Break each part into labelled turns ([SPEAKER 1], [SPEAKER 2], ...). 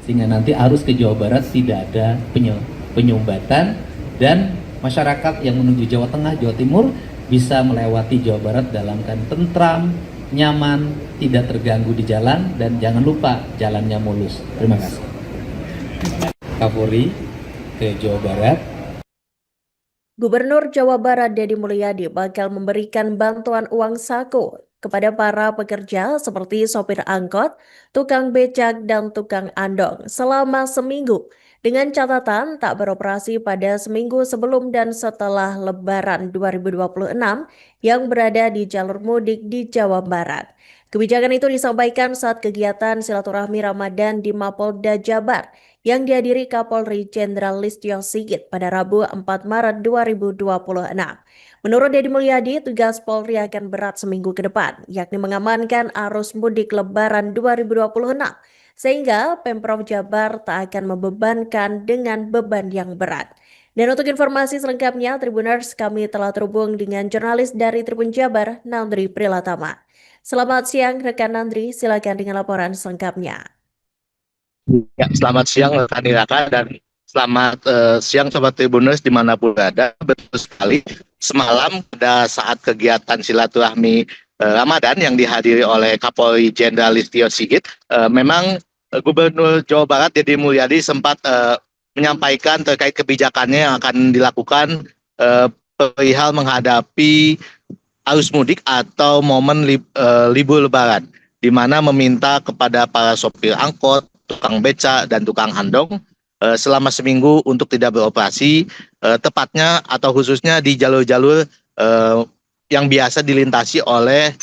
[SPEAKER 1] sehingga nanti arus ke Jawa Barat tidak ada penyumbatan dan masyarakat yang menuju Jawa Tengah, Jawa Timur bisa melewati Jawa Barat dalam keadaan tentram, nyaman, tidak terganggu di jalan, dan jangan lupa jalannya mulus. Terima kasih. Kapolri ke Jawa Barat.
[SPEAKER 2] Gubernur Jawa Barat Deddy Mulyadi bakal memberikan bantuan uang saku kepada para pekerja seperti sopir angkot, tukang becak, dan tukang andong selama seminggu dengan catatan tak beroperasi pada seminggu sebelum dan setelah Lebaran 2026 yang berada di jalur mudik di Jawa Barat. Kebijakan itu disampaikan saat kegiatan silaturahmi Ramadan di Mapolda Jabar yang dihadiri Kapolri Jenderal Listio Sigit pada Rabu 4 Maret 2026. Menurut Deddy Mulyadi, tugas Polri akan berat seminggu ke depan, yakni mengamankan arus mudik Lebaran 2026, sehingga Pemprov Jabar tak akan membebankan dengan beban yang berat. Dan untuk informasi selengkapnya, Tribuners, kami telah terhubung dengan jurnalis dari Tribun Jabar, Nandri Prilatama. Selamat siang, rekan Nandri, silakan dengan laporan selengkapnya.
[SPEAKER 3] Ya, selamat siang rekan Iraka dan selamat siang Sobat Tribuners dimanapun berada. Betul sekali, semalam pada saat kegiatan silaturahmi Ramadan yang dihadiri oleh Kapolri Jenderal Listio Sigit, memang Gubernur Jawa Barat Deddy Mulyadi sempat menyampaikan terkait kebijakannya yang akan dilakukan perihal menghadapi arus mudik atau momen libur Lebaran, di mana meminta kepada para sopir angkot, tukang beca, dan tukang andong selama seminggu untuk tidak beroperasi, tepatnya atau khususnya di jalur-jalur yang biasa dilintasi oleh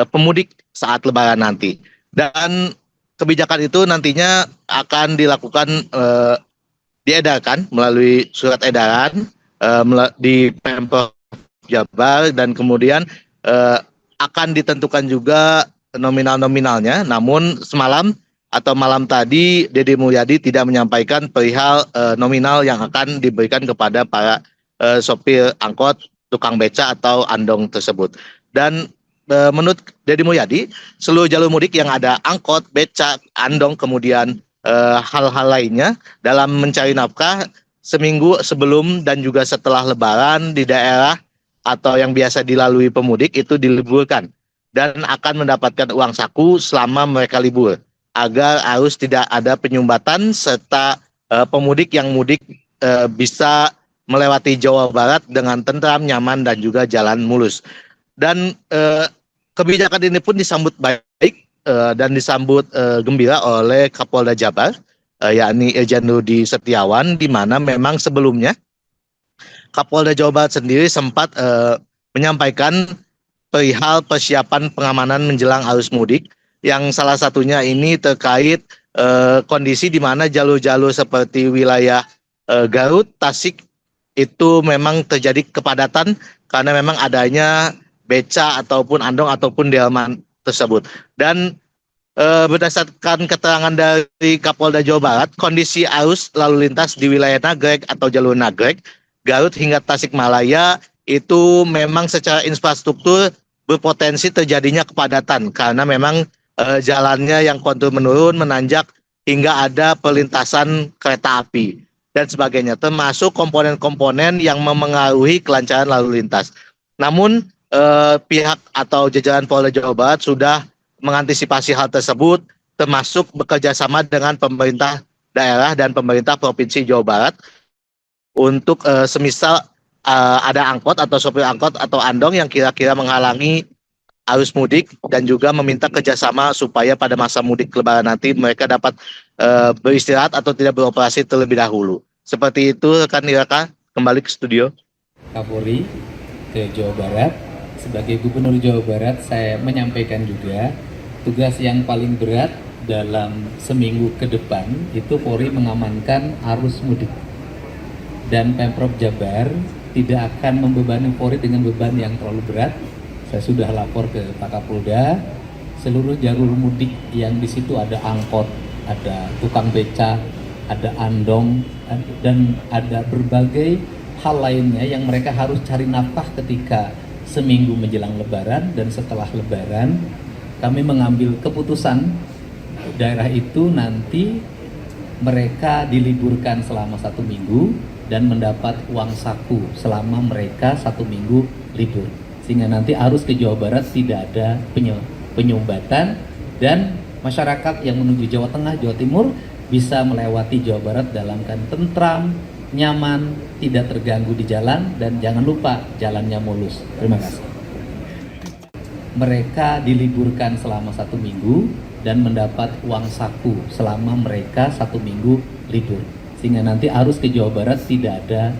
[SPEAKER 3] pemudik saat Lebaran nanti. Dan kebijakan itu nantinya akan dilakukan, diedarkan melalui surat edaran di Pemprov Jabar, dan kemudian akan ditentukan juga nominal-nominalnya. Namun semalam atau malam tadi Deddy Mulyadi tidak menyampaikan perihal nominal yang akan diberikan kepada para sopir angkot, tukang beca atau andong tersebut. Dan menurut Deddy Mulyadi, seluruh jalur mudik yang ada angkot, beca, andong, kemudian hal-hal lainnya dalam mencari nafkah seminggu sebelum dan juga setelah Lebaran di daerah atau yang biasa dilalui pemudik itu diliburkan dan akan mendapatkan uang saku selama mereka libur, agar harus tidak ada penyumbatan serta pemudik yang mudik bisa melewati Jawa Barat dengan tentram, nyaman, dan juga jalan mulus. Dan kebijakan ini pun disambut baik dan disambut gembira oleh Kapolda Jabar, yakni Irjen Rudi Setiawan, di mana memang sebelumnya Kapolda Jawa Barat sendiri sempat menyampaikan perihal persiapan pengamanan menjelang arus mudik, yang salah satunya ini terkait kondisi di mana jalur-jalur seperti wilayah Garut, Tasik itu memang terjadi kepadatan karena memang adanya beca ataupun andong ataupun delman tersebut. Dan berdasarkan keterangan dari Kapolda Jawa Barat, kondisi arus lalu lintas di wilayah Nagreg atau jalur Nagreg, Garut hingga Tasikmalaya itu memang secara infrastruktur berpotensi terjadinya kepadatan karena memang jalannya yang kontur menurun, menanjak, hingga ada perlintasan kereta api dan sebagainya, termasuk komponen-komponen yang memengaruhi kelancaran lalu lintas. Namun pihak atau jajaran Polda Jawa Barat sudah mengantisipasi hal tersebut, termasuk bekerja sama dengan pemerintah daerah dan pemerintah Provinsi Jawa Barat untuk semisal ada angkot atau sopir angkot atau andong yang kira-kira menghalangi arus mudik, dan juga meminta kerjasama supaya pada masa mudik Lebaran nanti mereka dapat beristirahat atau tidak beroperasi terlebih dahulu. Seperti itu rekan Iraka, kembali ke studio.
[SPEAKER 1] Kapolri ke Jawa Barat. Sebagai Gubernur Jawa Barat, saya menyampaikan juga tugas yang paling berat dalam seminggu ke depan itu Polri mengamankan arus mudik. Dan Pemprov Jabar tidak akan membebani Polri dengan beban yang terlalu berat. Saya sudah lapor ke Pak Kapolda, seluruh jalur mudik yang di situ ada angkot, ada tukang beca, ada andong, dan ada berbagai hal lainnya yang mereka harus cari nafkah ketika seminggu menjelang Lebaran dan setelah Lebaran. Kami mengambil keputusan daerah itu nanti Mereka diliburkan selama 1 minggu dan mendapat uang saku selama mereka 1 minggu libur. Sehingga nanti arus ke Jawa Barat tidak ada penyumbatan dan masyarakat yang menuju Jawa Tengah, Jawa Timur bisa melewati Jawa Barat dalam keadaan tentram, nyaman, tidak terganggu di jalan, dan jangan lupa jalannya mulus. Terima kasih. Mereka diliburkan selama 1 minggu dan mendapat uang saku selama mereka 1 minggu libur. Sehingga nanti arus ke Jawa Barat tidak ada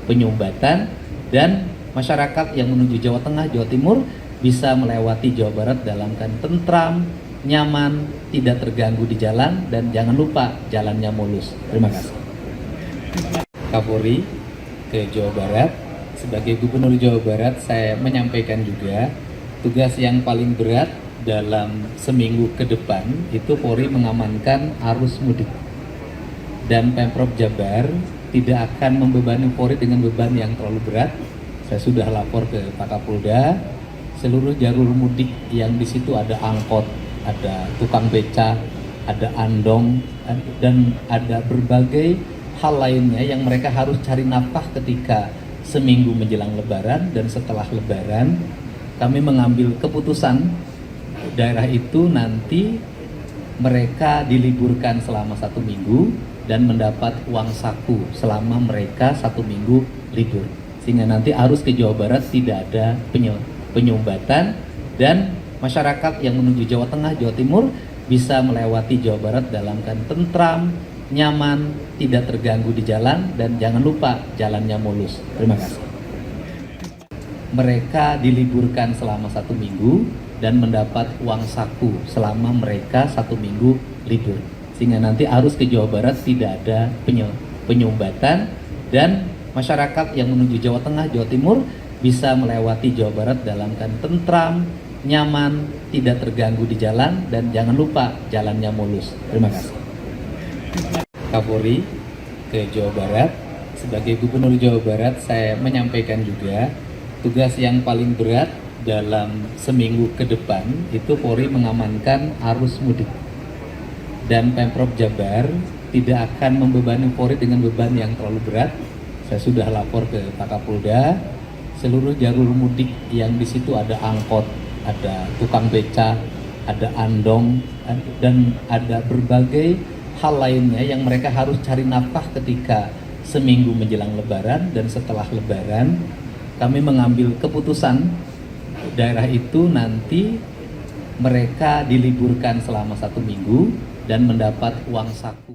[SPEAKER 1] penyumbatan dan masyarakat yang menuju Jawa Tengah, Jawa Timur bisa melewati Jawa Barat dalam keadaan tentram, nyaman, tidak terganggu di jalan, dan jangan lupa jalannya mulus. Terima kasih. Kapolri ke Jawa Barat, sebagai Gubernur Jawa Barat saya menyampaikan juga tugas yang paling berat dalam seminggu ke depan itu Polri mengamankan arus mudik. Dan Pemprov Jabar tidak akan membebani Polri dengan beban yang terlalu berat. Saya sudah lapor ke Pak Kapolda, seluruh jalur mudik yang di situ ada angkot, ada tukang beca, ada andong, dan ada berbagai hal lainnya yang mereka harus cari nafkah ketika seminggu menjelang Lebaran dan setelah Lebaran. Kami mengambil keputusan daerah itu nanti mereka diliburkan selama 1 minggu dan mendapat uang saku selama mereka 1 minggu libur. Sehingga nanti arus ke Jawa Barat tidak ada penyumbatan dan masyarakat yang menuju Jawa Tengah, Jawa Timur bisa melewati Jawa Barat dalam keadaan tentram, nyaman, tidak terganggu di jalan, dan jangan lupa jalannya mulus. Terima kasih. Mereka diliburkan selama 1 minggu dan mendapat uang saku selama mereka 1 minggu libur. Sehingga nanti arus ke Jawa Barat tidak ada penyumbatan dan masyarakat yang menuju Jawa Tengah, Jawa Timur bisa melewati Jawa Barat dalam keadaan tentram, nyaman, tidak terganggu di jalan, dan jangan lupa jalannya mulus. Terima kasih. Kapolri ke Jawa Barat, sebagai Gubernur Jawa Barat saya menyampaikan juga tugas yang paling berat dalam seminggu ke depan itu Polri mengamankan arus mudik. Dan Pemprov Jabar tidak akan membebani Polri dengan beban yang terlalu berat. Saya sudah lapor ke Pak Kapolda, seluruh jalur mudik yang di situ ada angkot, ada tukang beca, ada andong, dan ada berbagai hal lainnya yang mereka harus cari nafkah ketika seminggu menjelang Lebaran dan setelah Lebaran. Kami mengambil keputusan daerah itu nanti mereka diliburkan selama 1 minggu dan mendapat uang saku.